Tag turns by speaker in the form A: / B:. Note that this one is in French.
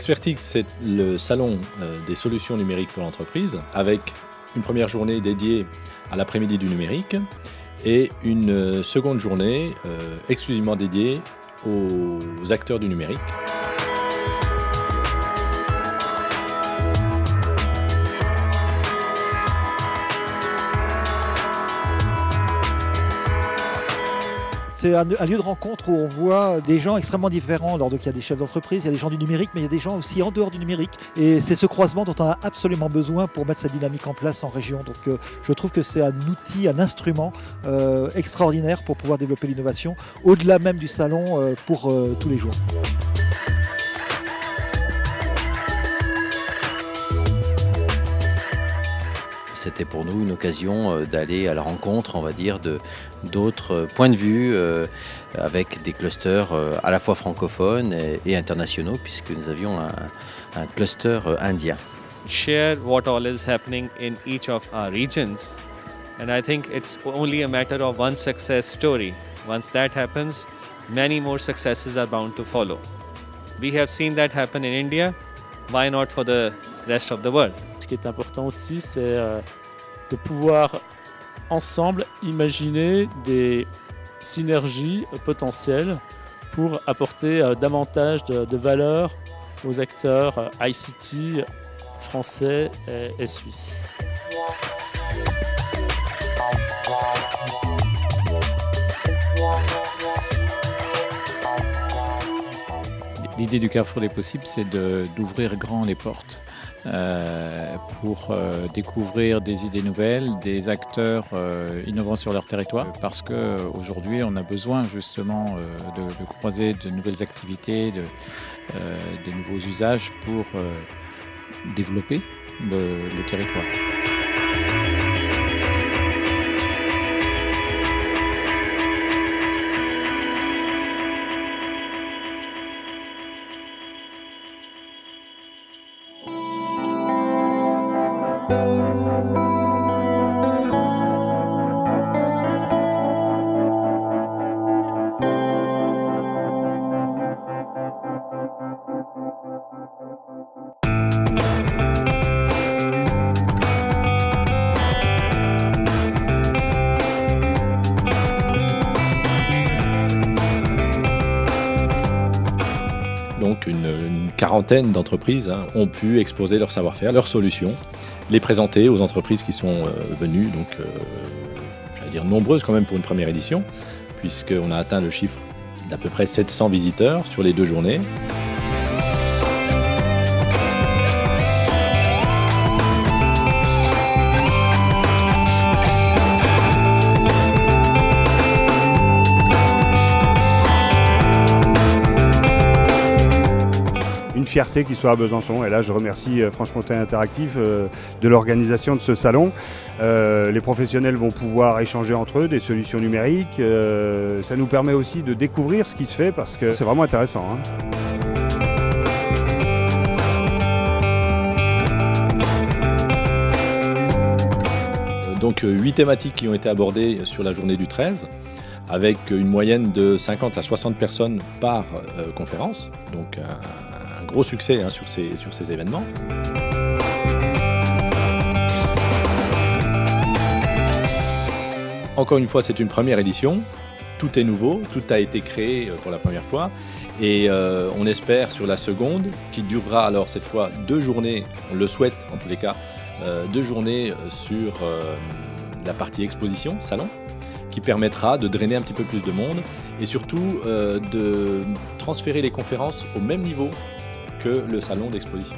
A: Expertix, c'est le salon des solutions numériques pour l'entreprise, avec une première journée dédiée à l'après-midi du numérique et une seconde journée exclusivement dédiée aux acteurs du numérique.
B: C'est un lieu de rencontre où on voit des gens extrêmement différents. Alors, donc, il y a des chefs d'entreprise, il y a des gens du numérique, mais il y a des gens aussi en dehors du numérique. Et c'est ce croisement dont on a absolument besoin pour mettre cette dynamique en place en région. Donc je trouve que c'est un outil, un instrument extraordinaire pour pouvoir développer l'innovation, au-delà même du salon pour tous les jours.
C: C'était pour nous une occasion d'aller à la rencontre, on va dire, d'autres points de vue avec des clusters à la fois francophones et internationaux, puisque nous avions un cluster indien.
D: Share what all is happening in each of our regions, and I think it's only a matter of one success story. Once that happens, many more successes are bound to follow. We have seen that happen in India. Why not for the rest of the world?
E: Ce qui est important aussi, c'est de pouvoir ensemble imaginer des synergies potentielles pour apporter davantage de valeur aux acteurs ICT français et suisses.
F: L'idée du Carrefour des possibles, c'est d'ouvrir grand les portes pour découvrir des idées nouvelles, des acteurs innovants sur leur territoire. Parce qu'aujourd'hui, on a besoin justement de croiser de nouvelles activités, de nouveaux usages pour développer le territoire.
A: Donc une quarantaine d'entreprises ont pu exposer leur savoir-faire, leurs solutions, les présenter aux entreprises qui sont venues, donc j'allais dire nombreuses quand même pour une première édition, puisqu'on a atteint le chiffre d'à peu près 700 visiteurs sur les 2 journées.
G: Une fierté qu'il soit à Besançon, et là je remercie Franche-Comté Interactif de l'organisation de ce salon. Les professionnels vont pouvoir échanger entre eux des solutions numériques, ça nous permet aussi de découvrir ce qui se fait parce que c'est vraiment intéressant.
A: Donc 8 thématiques qui ont été abordées sur la journée du 13, avec une moyenne de 50 à 60 personnes par conférence, donc un gros succès sur ces événements. Encore une fois, c'est une première édition, tout est nouveau, tout a été créé pour la première fois et on espère sur la seconde, qui durera alors cette fois 2 journées, on le souhaite en tous les cas, 2 journées sur la partie exposition, salon, qui permettra de drainer un petit peu plus de monde et surtout de transférer les conférences au même niveau que le salon d'exposition.